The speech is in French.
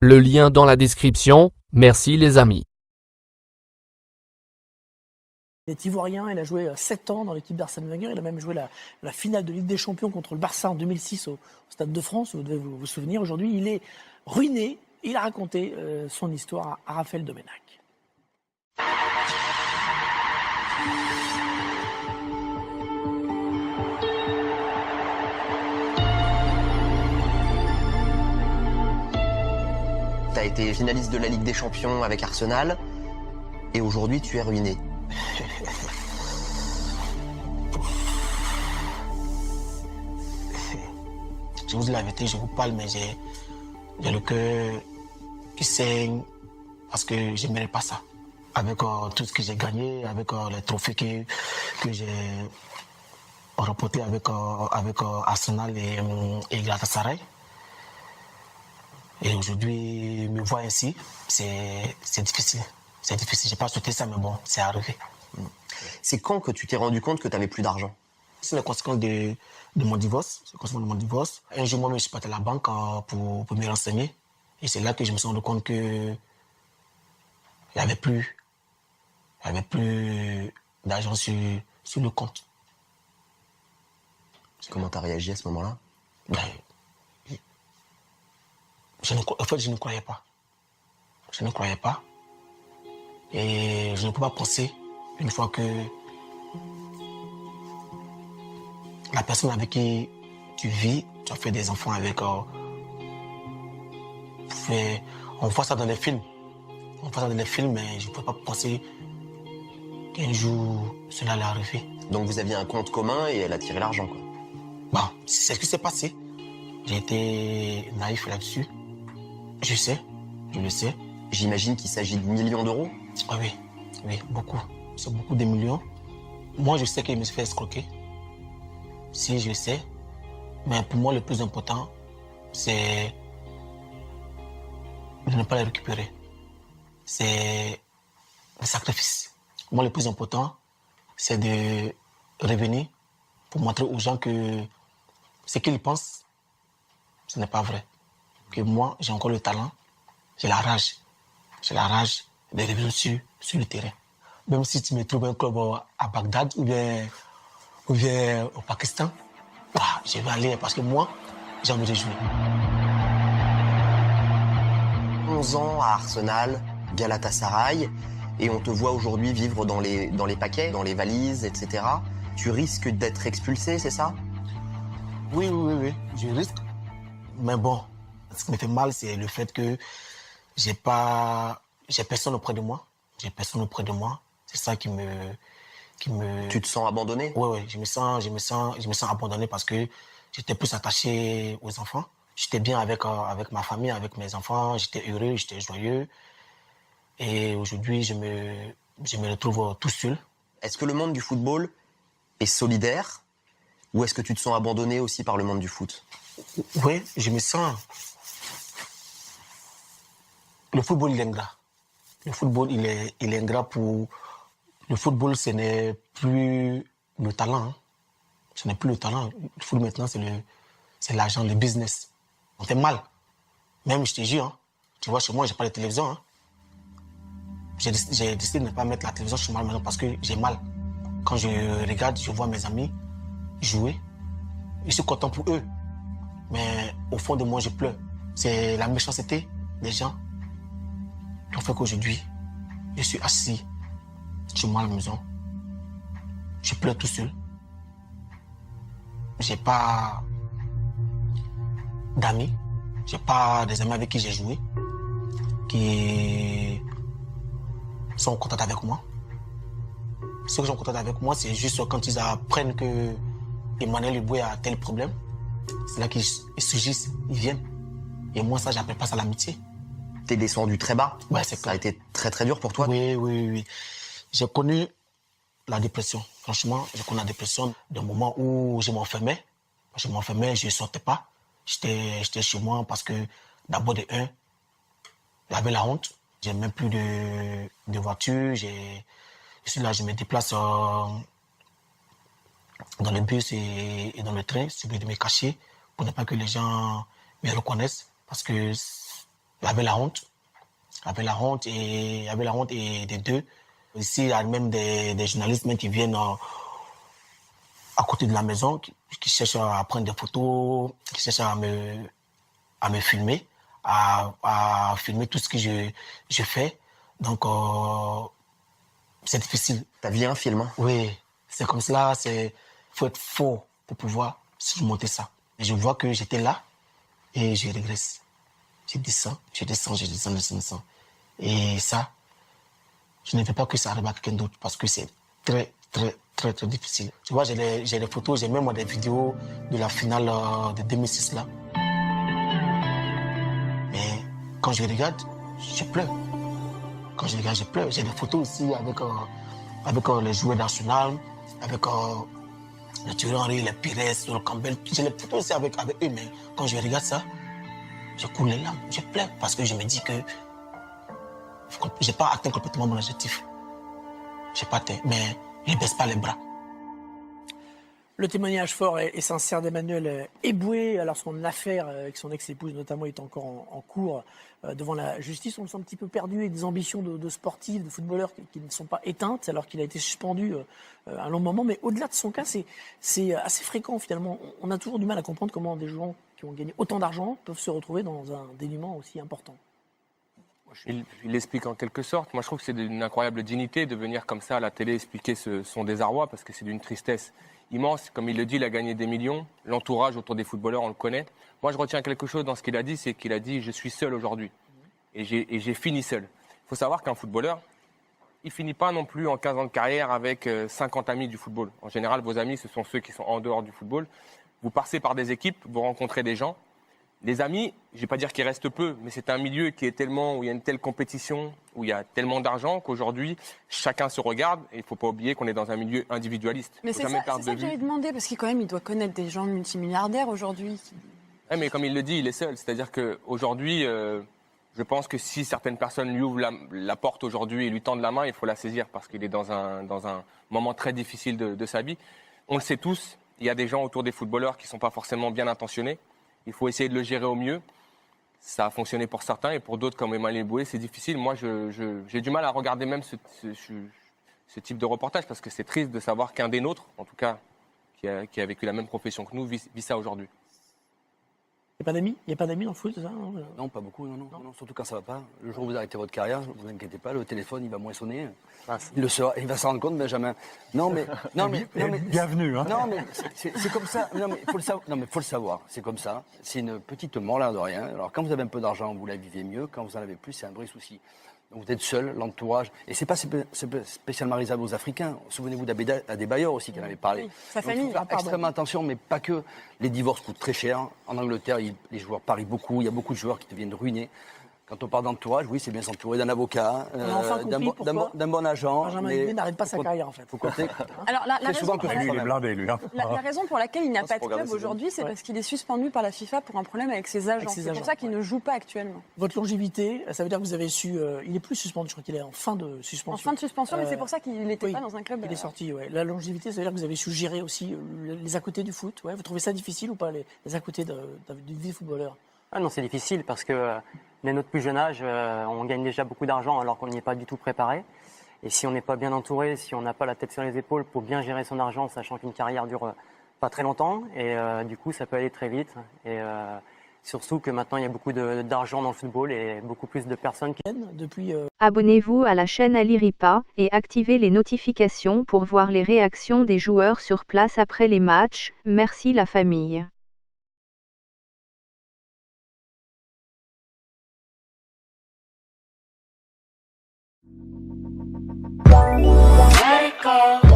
Le lien dans la description. Merci les amis. Il est ivoirien, il a joué 7 ans dans l'équipe d'Arsène Wenger, il a même joué la finale de Ligue des Champions contre le Barça en 2006 au Stade de France, vous devez vous souvenir. Aujourd'hui, il est ruiné, il a raconté son histoire à Raphaël Domenech. Tu as été finaliste de la Ligue des Champions avec Arsenal et aujourd'hui tu es ruiné. Je vous dis la vérité, je vous parle, mais j'ai le cœur qui saigne parce que je ne mérite pas ça. Avec tout ce que j'ai gagné, avec les trophées que j'ai remportés avec Arsenal et Galatasaray. Et aujourd'hui, me voir ainsi, c'est difficile. C'est difficile. Je n'ai pas souhaité ça, mais bon, c'est arrivé. C'est quand que tu t'es rendu compte que tu n'avais plus d'argent? C'est la conséquence de mon divorce. C'est la conséquence de mon divorce. Un jour, moi-même, je suis parti à la banque pour me renseigner. Et c'est là que je me suis rendu compte que il n'y avait plus d'argent sur le compte. Comment tu as réagi à ce moment-là? Ben, en fait, je ne croyais pas. Je ne croyais pas. Et je ne peux pas penser, une fois que la personne avec qui tu vis, tu as fait des enfants avec... on voit ça dans les films. On voit ça dans les films, mais je ne peux pas penser qu'un jour, cela allait arriver. Donc vous aviez un compte commun et elle a tiré l'argent, quoi. Bon, c'est ce qui s'est passé. J'ai été naïf là-dessus. Je sais, je le sais. J'imagine qu'il s'agit de millions d'euros? Ah oui, oui, beaucoup. C'est beaucoup de millions. Moi, je sais qu'il me fait escroquer. Si, je sais. Mais pour moi, le plus important, c'est de ne pas les récupérer. C'est le sacrifice. Moi, le plus important, c'est de revenir pour montrer aux gens que ce qu'ils pensent, ce n'est pas vrai. Que moi, j'ai encore le talent, j'ai la rage. J'ai la rage de revenir sur le terrain. Même si tu me trouves un club à Bagdad ou bien au Pakistan, je vais aller parce que moi, j'ai envie de jouer. 11 ans à Arsenal, Galatasaray, et on te voit aujourd'hui vivre dans les paquets, dans les valises, etc. Tu risques d'être expulsé, c'est ça? Oui, je risque. Mais bon, ce qui me fait mal, c'est le fait que j'ai personne auprès de moi. J'ai personne auprès de moi. C'est ça qui me... Tu te sens abandonné? Oui, je me sens abandonné parce que j'étais plus attaché aux enfants. J'étais bien avec ma famille, avec mes enfants. J'étais heureux, j'étais joyeux. Et aujourd'hui, je me retrouve tout seul. Est-ce que le monde du football est solidaire ou est-ce que tu te sens abandonné aussi par le monde du foot? Oui, je me sens... Le football, il est ingrat. Le football, il est ingrat pour... Le football, ce n'est plus le talent. Hein. Ce n'est plus le talent. Le football, maintenant, c'est l'argent, le business. On fait mal. Même, je te jure, hein. Tu vois, chez moi, j'ai pas de télévision. Hein. J'ai décidé de ne pas mettre la télévision chez moi maintenant parce que j'ai mal. Quand je regarde, je vois mes amis jouer. Je suis content pour eux. Mais au fond de moi, je pleure. C'est la méchanceté des gens qui ont fait qu'aujourd'hui, je suis assis chez moi à la maison. Je pleure tout seul. J'ai pas d'amis. J'ai pas des amis avec qui j'ai joué qui sont contents avec moi. Ceux qui sont contents avec moi, c'est juste quand ils apprennent que Emmanuel Eboué a tel problème. C'est là qu'ils surgissent, ils viennent. Et moi, ça, j'appelle pas ça l'amitié. T'es descendu très bas. Ouais, c'est Ça a été très très dur pour toi. Oui. J'ai connu la dépression. Franchement, j'ai connu la dépression d'un moment où je m'enfermais. Je ne sortais pas. J'étais chez moi parce que d'abord de un, j'avais la honte. J'ai même plus de voiture. Je suis là, je me déplace dans le bus et dans le train. J'oublie de me cacher pour ne pas que les gens me reconnaissent. Parce que Il y avait la honte. Il y avait la honte et des deux. Ici, il y a même des journalistes même qui viennent à côté de la maison, qui cherchent à prendre des photos, qui cherchent à me filmer, à filmer tout ce que je fais. Donc, c'est difficile. Ta vie un film, hein? Oui, c'est comme cela, faut être fort pour pouvoir surmonter ça. Et je vois que j'étais là et je régresse. Je descends. Et ça, je ne veux pas que ça arrive à quelqu'un d'autre parce que c'est très, très, très, très difficile. Tu vois, j'ai des photos, j'ai même des vidéos de la finale de 2006 là. Mais quand je regarde, je pleure. Quand je regarde, je pleure. J'ai des photos aussi avec les joueurs d'Arsenal, avec le Thierry Henry, les Pires, le Campbell. J'ai les photos aussi avec eux, mais quand je regarde ça, je coule les larmes, je pleure parce que je me dis que je n'ai pas atteint complètement mon objectif. Je n'ai pas atteint, mais je ne baisse pas les bras. Le témoignage fort et sincère d'Emmanuel Eboué, alors son affaire avec son ex-épouse notamment est encore en cours devant la justice. On le sent un petit peu perdu et des ambitions de sportifs, de footballeurs qui ne sont pas éteintes alors qu'il a été suspendu un long moment. Mais au-delà de son cas, c'est assez fréquent finalement. On a toujours du mal à comprendre comment des gens qui ont gagné autant d'argent peuvent se retrouver dans un dénuement aussi important. Il l'explique en quelque sorte. Moi, je trouve que c'est d'une incroyable dignité de venir comme ça à la télé expliquer son désarroi parce que c'est d'une tristesse immense. Comme il le dit, il a gagné des millions. L'entourage autour des footballeurs, on le connaît. Moi, je retiens quelque chose dans ce qu'il a dit, c'est qu'il a dit « je suis seul aujourd'hui ». Et j'ai fini seul. Il faut savoir qu'un footballeur, il finit pas non plus en 15 ans de carrière avec 50 amis du football. En général, vos amis, ce sont ceux qui sont en dehors du football. Vous passez par des équipes, vous rencontrez des gens. Les amis, je ne vais pas dire qu'il reste peu, mais c'est un milieu qui est tellement, où il y a une telle compétition, où il y a tellement d'argent qu'aujourd'hui, chacun se regarde et il ne faut pas oublier qu'on est dans un milieu individualiste. Mais c'est ça que j'avais demandé, parce qu'il quand même, il doit connaître des gens multimilliardaires aujourd'hui. Ouais, mais comme il le dit, il est seul. C'est-à-dire qu'aujourd'hui, je pense que si certaines personnes lui ouvrent la porte aujourd'hui et lui tendent la main, il faut la saisir parce qu'il est dans un moment très difficile de sa vie. On le sait tous, il y a des gens autour des footballeurs qui ne sont pas forcément bien intentionnés. Il faut essayer de le gérer au mieux. Ça a fonctionné pour certains et pour d'autres comme Emmanuel Eboué, c'est difficile. Moi, j'ai du mal à regarder même ce type de reportage parce que c'est triste de savoir qu'un des nôtres, en tout cas, qui a vécu la même profession que nous, vit ça aujourd'hui. Il n'y a pas d'amis ? Il n'y a pas d'amis dans le foot, c'est ça ? Non, pas beaucoup, non. Surtout quand ça ne va pas. Le jour où vous arrêtez votre carrière, ne vous inquiétez pas, le téléphone, il va moins sonner. Il va s'en rendre compte, Benjamin. Bienvenue, hein. Non, mais c'est comme ça. Non, mais faut le savoir. C'est comme ça. C'est une petite mort, l'air de rien. Alors, quand vous avez un peu d'argent, vous la vivez mieux. Quand vous en avez plus, c'est un vrai souci. Donc, vous êtes seul, l'entourage. Et c'est pas spécialement réservé aux Africains. Souvenez-vous d'Adebayor aussi, qui en avait parlé. Oui, sa Donc, famille. faut faire extrêmement attention, mais pas que. Les divorces coûtent très cher. En Angleterre, les joueurs parient beaucoup. Il y a beaucoup de joueurs qui deviennent ruinés. Quand on parle d'entourage, oui, c'est bien s'entourer d'un avocat, d'un bon agent. Benjamin Eboué n'arrête pas sa carrière, en fait. Faut compter. Alors, la raison, Lui, il est blindé, lui. Hein. la raison pour laquelle il n'a pas de club aujourd'hui, c'est parce qu'il est suspendu par la FIFA pour un problème avec ses agents. C'est pour ça qu'il ne joue pas actuellement. Votre longévité, ça veut dire que vous avez su... il est plus suspendu, je crois qu'il est en fin de suspension. En fin de suspension, mais c'est pour ça qu'il n'était pas dans un club. Il est sorti, ouais. La longévité, ça veut dire que vous avez su gérer aussi les à-côté du foot. Ouais. Vous trouvez ça difficile ou pas, les à-côté d'une vie de footballeur ? Ah non, c'est difficile parce que dès notre plus jeune âge, on gagne déjà beaucoup d'argent alors qu'on n'y est pas du tout préparé. Et si on n'est pas bien entouré, si on n'a pas la tête sur les épaules pour bien gérer son argent, sachant qu'une carrière dure pas très longtemps, et du coup ça peut aller très vite. Et surtout que maintenant il y a beaucoup d'argent dans le football et beaucoup plus de personnes qui... Depuis, Abonnez-vous à la chaîne Ali Ripa et activez les notifications pour voir les réactions des joueurs sur place après les matchs. Merci la famille. Let it go.